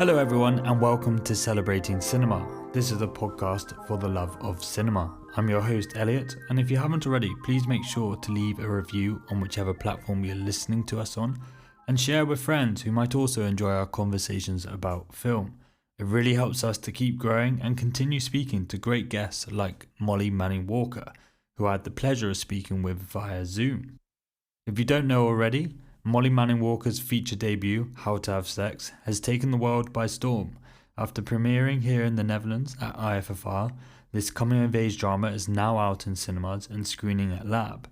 Hello, everyone, and welcome to Celebrating Cinema. This is a podcast for the love of cinema. I'm your host, Elliot, and if you haven't already, please make sure to leave a review on whichever platform you're listening to us on, and share with friends who might also enjoy our conversations about film. It really helps us to keep growing and continue speaking to great guests like Mia Mckenna-Bruce, who I had the pleasure of speaking with via Zoom. If you don't know already, Mia Mckenna-Bruce's feature debut, How to Have Sex, has taken the world by storm. After premiering here in the Netherlands at IFFR, this coming-of-age drama is now out in cinemas and screening at Lab.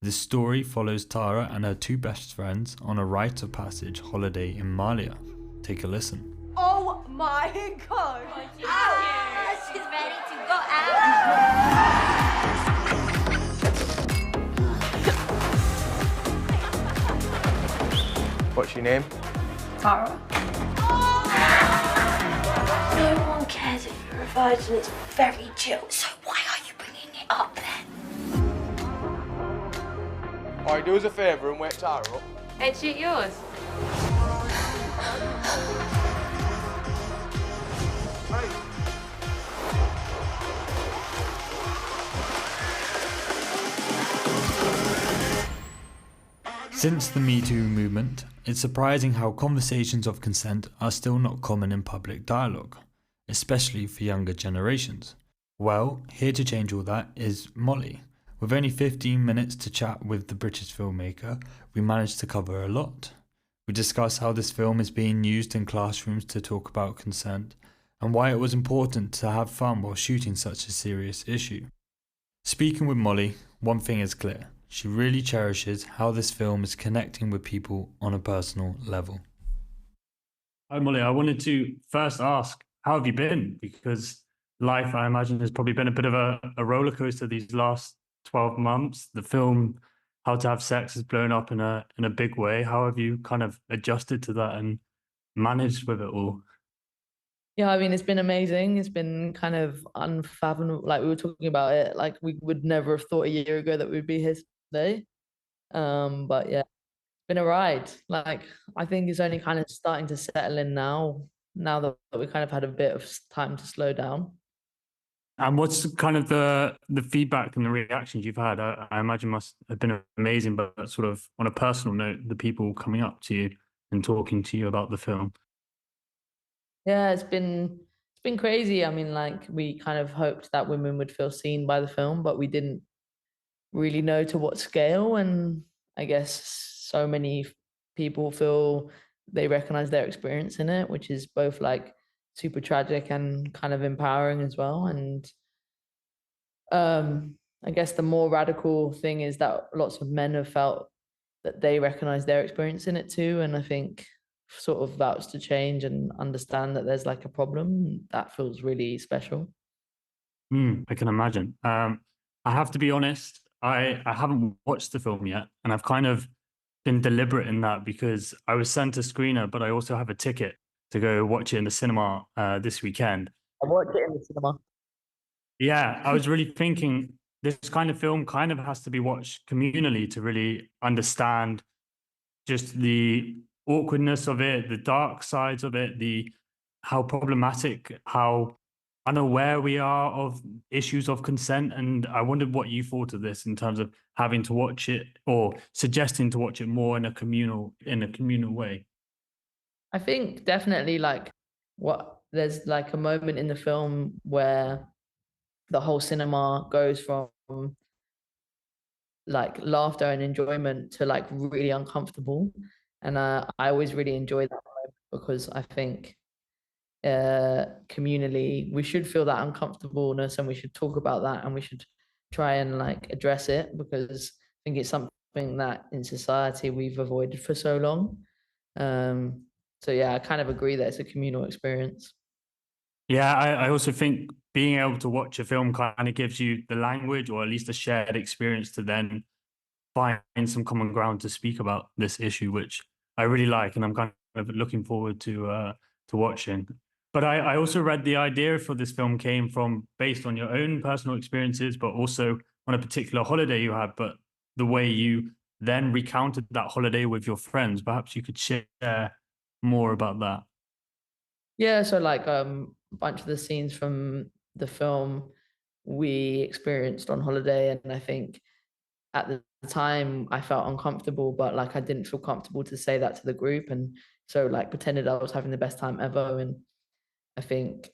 This story follows Tara and her two best friends on a rites-of-passage holiday in Malia. Take a listen. Oh my god! She's ready to go out. What's your name? Tara. No one cares if you're a virgin, it's very chill. So why are you bringing it up then? Alright, do us a favour and wake Tara up. Ain't she yours? Since the Me Too movement, it's surprising how conversations of consent are still not common in public dialogue, especially for younger generations. Well, here to change all that is Molly. With only 15 minutes to chat with the British filmmaker, we managed to cover a lot. We discuss how this film is being used in classrooms to talk about consent, and why it was important to have fun while shooting such a serious issue. Speaking with Molly, one thing is clear. She really cherishes how this film is connecting with people on a personal level. Hi Molly, I wanted to first ask, how have you been? Because life, I imagine, has probably been a bit of a roller coaster these last 12 months. The film How to Have Sex has blown up in a big way. How have you kind of adjusted to that and managed with it all? Yeah, I mean, it's been amazing. It's been kind of unfathomable. Like we were talking about it, like we would never have thought a year ago that we'd be here today. But yeah, it's been a ride. Like I think it's only kind of starting to settle in now that we kind of had a bit of time to slow down. And what's kind of the feedback and the reactions you've had? I imagine must have been amazing, but sort of on a personal note, the people coming up to you and talking to you about the film. Yeah, it's been crazy. I mean, like we kind of hoped that women would feel seen by the film, but we didn't really know to what scale. And I guess so many people feel they recognize their experience in it, which is both like super tragic and kind of empowering as well. And I guess the more radical thing is that lots of men have felt that they recognize their experience in it too. And I think sort of vouch to change and understand that there's like a problem. That feels really special. I can imagine. I have to be honest, I haven't watched the film yet, and I've kind of been deliberate in that because I was sent a screener, but I also have a ticket to go watch it in the cinema this weekend. I watched it in the cinema. Yeah, I was really thinking this kind of film kind of has to be watched communally to really understand just the awkwardness of it, the dark sides of it, the how problematic, how unaware we are of issues of consent. And I wondered what you thought of this in terms of having to watch it or suggesting to watch it more in a communal way. I think definitely like there's like a moment in the film where the whole cinema goes from like laughter and enjoyment to like really uncomfortable. And I always really enjoy that moment because I think communally we should feel that uncomfortableness and we should talk about that and we should try and like address it because I think it's something that in society we've avoided for so long. So yeah, I kind of agree that it's a communal experience. Yeah, I also think being able to watch a film kind of gives you the language or at least a shared experience to then find some common ground to speak about this issue, which I really like, and I'm kind of looking forward to watching. But I also read the idea for this film came from based on your own personal experiences, but also on a particular holiday you had, but the way you then recounted that holiday with your friends. Perhaps you could share more about that. Yeah, so like a bunch of the scenes from the film we experienced on holiday, and I think at the time I felt uncomfortable, but like I didn't feel comfortable to say that to the group, and so like pretended I was having the best time ever. And I think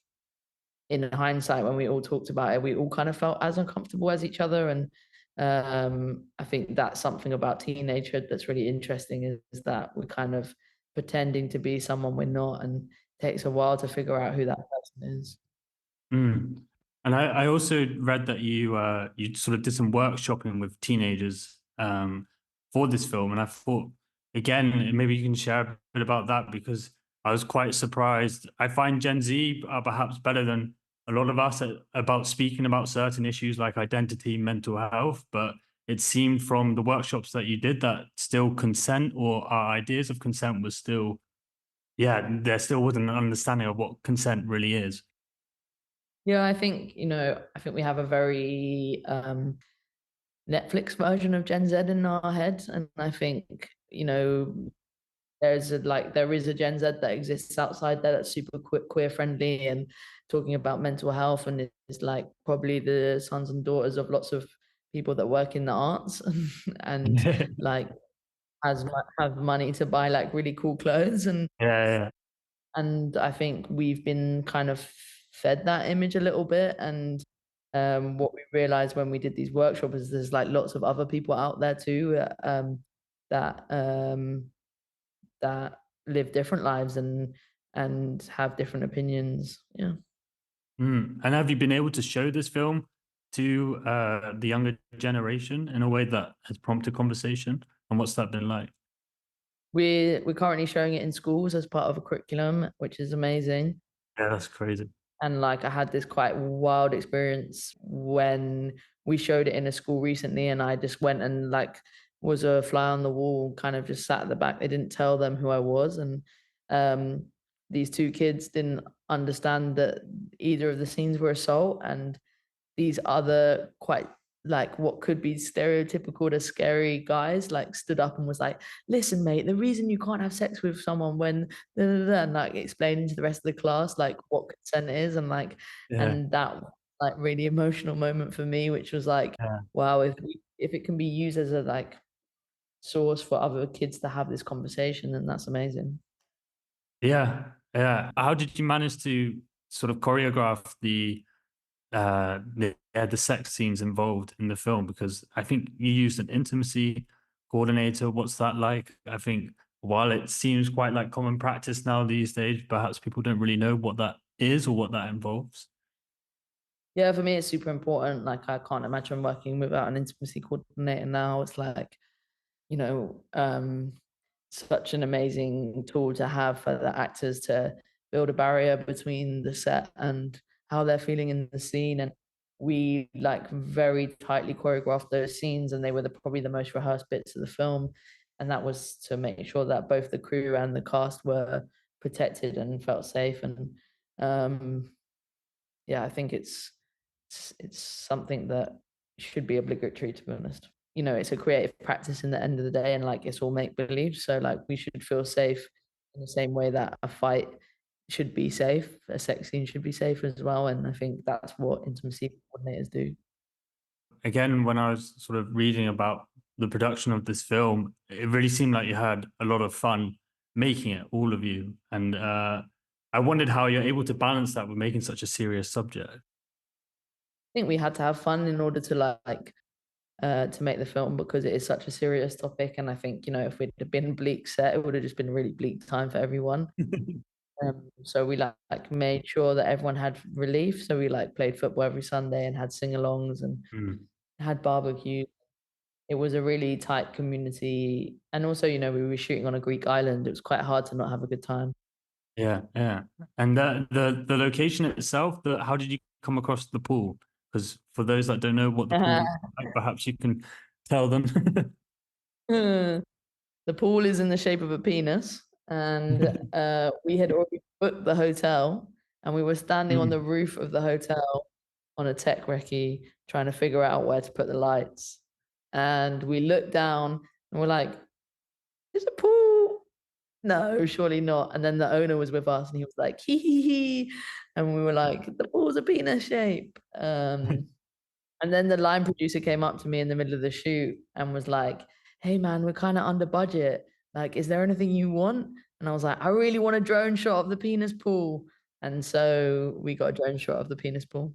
in hindsight, when we all talked about it, we all kind of felt as uncomfortable as each other. And I think that's something about teenagehood that's really interesting is that we're kind of pretending to be someone we're not, and it takes a while to figure out who that person is. Mm. And I also read that you sort of did some workshopping with teenagers for this film, and I thought again maybe you can share a bit about that because I was quite surprised. I find Gen Z are perhaps better than a lot of us about speaking about certain issues like identity, mental health, but it seemed from the workshops that you did that still consent or our ideas of consent was still, yeah, there still wasn't an understanding of what consent really is. Yeah, I think, I think we have a very Netflix version of Gen Z in our heads. And I think, there is a Gen Z that exists outside there that's super queer friendly and talking about mental health, and it's like probably the sons and daughters of lots of people that work in the arts and like have money to buy like really cool clothes. and Yeah, yeah. and I think we've been kind of fed that image a little bit. And what we realized when we did these workshops is there's like lots of other people out there too, that that live different lives and have different opinions. Yeah. Mm. And have you been able to show this film to the younger generation in a way that has prompted conversation? And what's that been like? We're currently showing it in schools as part of a curriculum, which is amazing. Yeah, that's crazy. And like I had this quite wild experience when we showed it in a school recently, and I just went and like was a fly on the wall, kind of just sat at the back. They didn't tell them who I was. And um these two kids didn't understand that either of the scenes were assault, and these other quite like what could be stereotypical to scary guys like stood up and was like, listen mate, the reason you can't have sex with someone when and like explaining to the rest of the class like what consent is. And like, Yeah, and that like really emotional moment for me, which was like, yeah, wow, if it can be used as a like source for other kids to have this conversation, then that's amazing. yeah, yeah. How did you manage to sort of choreograph the sex scenes involved in the film? Because I think you used an intimacy coordinator. What's that like? I think while it seems quite like common practice now these days, perhaps people don't really know what that is or what that involves. Yeah, for me it's super important. Like I can't imagine working without an intimacy coordinator now. It's like, you know, such an amazing tool to have for the actors to build a barrier between the set and how they're feeling in the scene. And we like very tightly choreographed those scenes, and they were probably the most rehearsed bits of the film. And that was to make sure that both the crew and the cast were protected and felt safe. And um, yeah, I think it's something that should be obligatory, to be honest. It's a creative practice in the end of the day, and like it's all make believe. So like we should feel safe in the same way that a fight should be safe, a sex scene should be safe as well. And I think that's what intimacy coordinators do. Again, when I was sort of reading about the production of this film, it really seemed like you had a lot of fun making it, all of you. And I wondered how you're able to balance that with making such a serious subject. I think we had to have fun in order to like to make the film, because it is such a serious topic. And I think, if we'd have been bleak set, it would have just been a really bleak time for everyone. So we like made sure that everyone had relief. So we like played football every Sunday and had sing-alongs and Mm. had barbecue. It was a really tight community. And also, we were shooting on a Greek island. It was quite hard to not have a good time. Yeah, yeah. And the location itself, how did you come across the pool? Because for those that don't know what the pool is like, perhaps you can tell them. The pool is in the shape of a penis, and we had already booked the hotel, and we were standing on the Mm. roof of the hotel on a tech recce trying to figure out where to put the lights. And we looked down and we're like, "There's a pool." no, surely not. And then the owner was with us and he was like, hee hee hee. And we were like, the ball's a penis shape. And then the line producer came up to me in the middle of the shoot and was like, hey man, we're kind of under budget. Like, is there anything you want? And I was like, I really want a drone shot of the penis pool. And so we got a drone shot of the penis pool.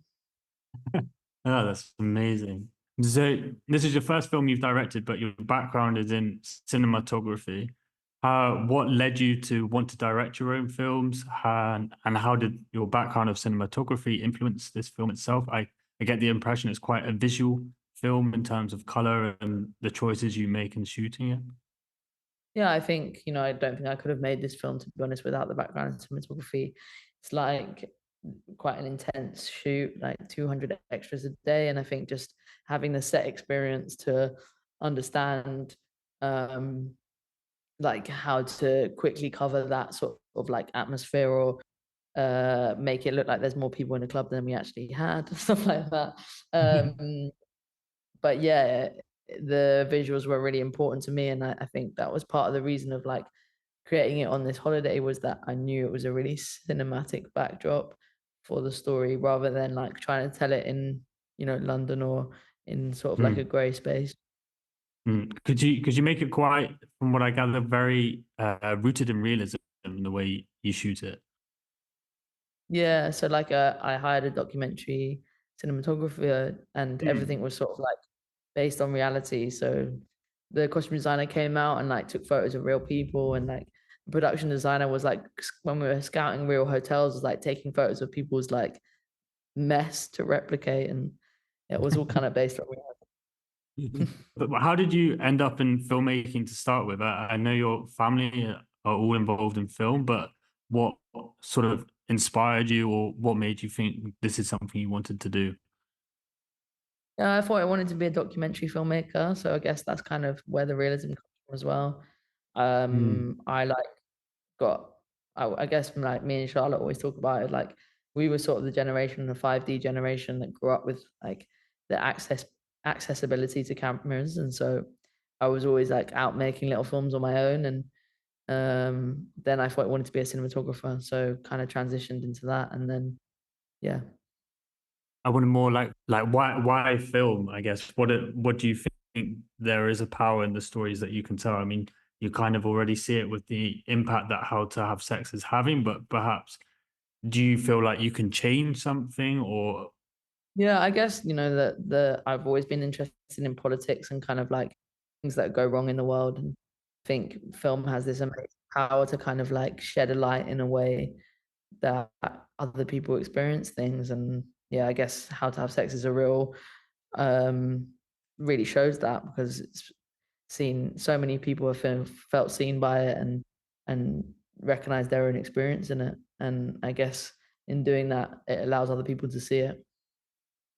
Oh, that's amazing. So this is your first film you've directed, but your background is in cinematography. What led you to want to direct your own films? And how did your background of cinematography influence this film itself? I get the impression it's quite a visual film in terms of color and the choices you make in shooting it. Yeah, I think, I don't think I could have made this film, to be honest, without the background in cinematography. It's like quite an intense shoot, like 200 extras a day. And I think just having the set experience to understand like how to quickly cover that sort of like atmosphere, or make it look like there's more people in the club than we actually had, stuff like that. But yeah, the visuals were really important to me, and I think that was part of the reason of like creating it on this holiday, was that I knew it was a really cinematic backdrop for the story, rather than like trying to tell it in London, or in sort of like a gray space. Could you make it quite, from what I gather, very rooted in realism in the way you shoot it? Yeah, so like I hired a documentary cinematographer, and everything was sort of like based on reality. So the costume designer came out and like took photos of real people, and like the production designer was like, when we were scouting real hotels, was like taking photos of people's like mess to replicate, and it was all kind of based on reality. But how did you end up in filmmaking to start with? I know your family are all involved in film, but what sort of inspired you, or what made you think this is something you wanted to do? Yeah, I thought I wanted to be a documentary filmmaker, so I guess that's kind of where the realism comes from as well. I like got, I guess like me and Charlotte always talk about it, like we were sort of the generation, the 5D generation, that grew up with like the accessibility to cameras, and so I was always like out making little films on my own, and then I thought I wanted to be a cinematographer, so kind of transitioned into that, and then yeah. I wanted more like why film, I guess. What do you think there is a power in the stories that you can tell? I mean, you kind of already see it with the impact that How to Have Sex is having, but perhaps do you feel like you can change something, or Yeah, I guess that I've always been interested in politics and kind of like things that go wrong in the world, and I think film has this amazing power to kind of like shed a light in a way that other people experience things. And yeah, I guess How to Have Sex is a real um really shows that, because it's seen so many people have felt seen by it, and recognize their own experience in it, and I guess in doing that it allows other people to see it.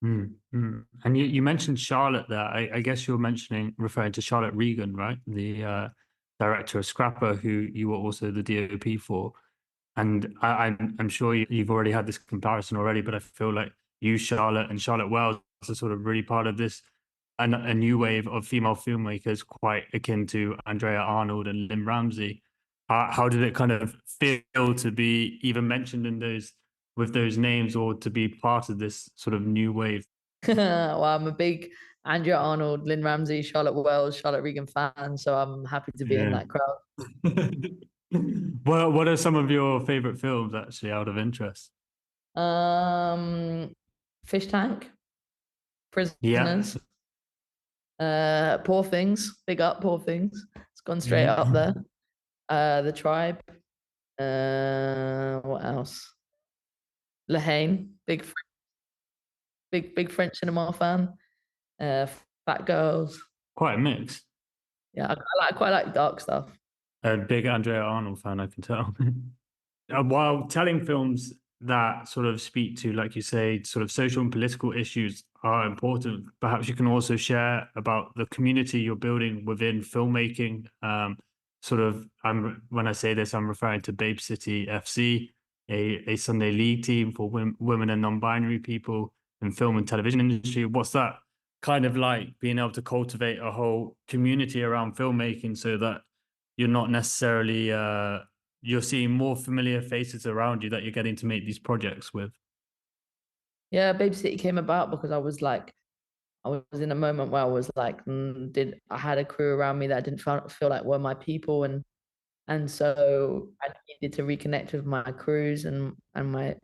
And you mentioned Charlotte there. I guess you're referring to Charlotte Regan, right? The director of Scrapper, who you were also the DOP for. And I'm sure you've already had this comparison already, but I feel like you, Charlotte, and Charlotte Wells are sort of really part of this, a new wave of female filmmakers, quite akin to Andrea Arnold and Lynn Ramsey. How did it kind of feel to be even mentioned in with those names, or to be part of this sort of new wave? Well, I'm a big Andrea Arnold, Lynn Ramsey, Charlotte Wells, Charlotte Regan fan, so I'm happy to be in Yeah. that crowd. What are some of your favorite films, actually, out of interest? Um, Fish Tank, Yeah. Prisoners, Poor Things, big up Poor Things. It's gone straight Yeah. up there. The Tribe. What else? Lahane, big French cinema fan. Uh, Fat Girls. Quite a mix. Yeah, I quite like dark stuff. A big Andrea Arnold fan, I can tell. While telling films that sort of speak to, like you say, sort of social and political issues are important, perhaps you can also share about the community you're building within filmmaking. When I say this, I'm referring to Babe City FC, a Sunday league team for women and non-binary people in film and television industry. What's that kind of like, being able to cultivate a whole community around filmmaking so that you're not necessarily you're seeing more familiar faces around you that you're getting to make these projects with. Yeah, Baby City came about because I was in a moment where I was like, did I had a crew around me that I didn't feel like were my people, and so I needed to reconnect with my crews and my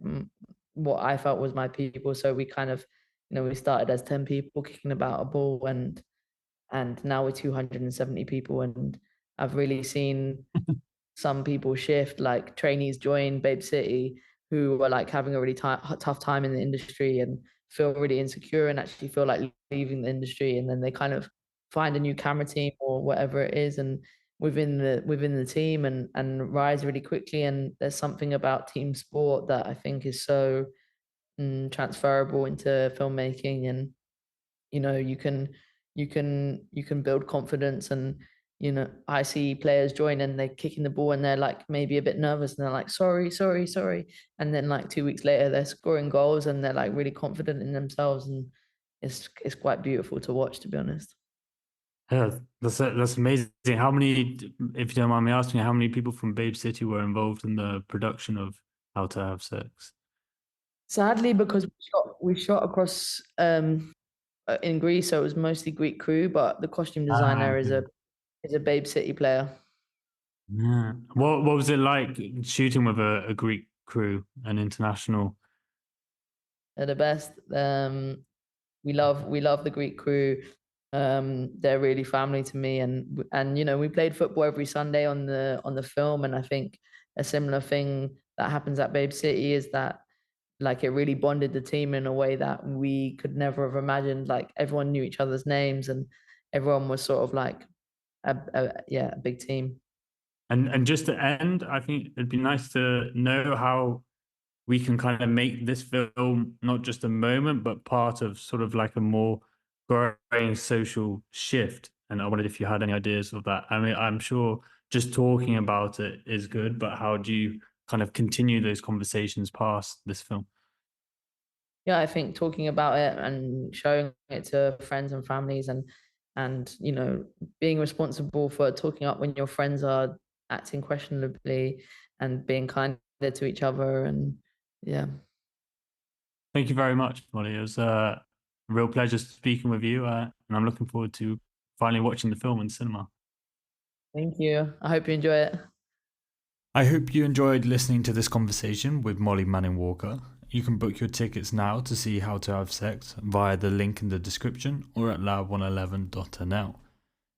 what I felt was my people. So we kind of, we started as 10 people kicking about a ball, and now we're 270 people, and I've really seen some people shift, like trainees join Babe City who are like having a really tough time in the industry and feel really insecure and actually feel like leaving the industry, and then they kind of find a new camera team or whatever it is, and within the team and rise really quickly. And there's something about team sport that I think is so transferable into filmmaking. And you can build confidence. And I see players join and they're kicking the ball and they're like maybe a bit nervous and they're like sorry, sorry, sorry, and then like 2 weeks later they're scoring goals and they're like really confident in themselves, and it's quite beautiful to watch, to be honest. Yeah, that's amazing. How many, if you don't mind me asking, how many people from Babe City were involved in the production of How to Have Sex? Sadly, because we shot across in Greece, so it was mostly Greek crew, but the costume Ah, designer is okay. a Babe City player. Yeah. What was it like shooting with a Greek crew, an international? They're the best. We love the Greek crew. They're really family to me, and we played football every Sunday on the film, and I think a similar thing that happens at Babe City is that like it really bonded the team in a way that we could never have imagined. Like everyone knew each other's names, and everyone was sort of like a big team. And just to end, I think it'd be nice to know how we can kind of make this film not just a moment, but part of sort of like a more growing social shift. And I wondered if you had any ideas of that. I mean, I'm sure just talking about it is good, but how do you kind of continue those conversations past this film? Yeah, I think talking about it and showing it to friends and families, and being responsible for talking up when your friends are acting questionably and being kinder to each other. And yeah. Thank you very much, Molly. It was a real pleasure speaking with you, and I'm looking forward to finally watching the film in cinema. Thank you. I hope you enjoy it. I hope you enjoyed listening to this conversation with Molly Manning Walker. You can book your tickets now to see How to Have Sex via the link in the description or at lab111.nl.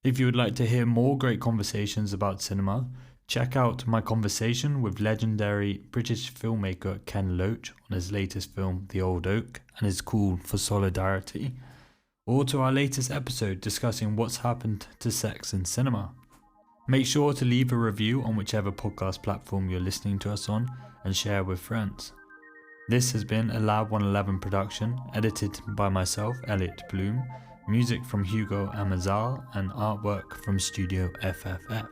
If you would like to hear more great conversations about cinema, check out my conversation with legendary British filmmaker Ken Loach on his latest film The Old Oak and his call for solidarity, or to our latest episode discussing what's happened to sex in cinema. Make sure to leave a review on whichever podcast platform you're listening to us on and share with friends. This has been a Lab 111 production, edited by myself, Elliot Bloom, music from Hugo Amazal, and artwork from Studio FFF.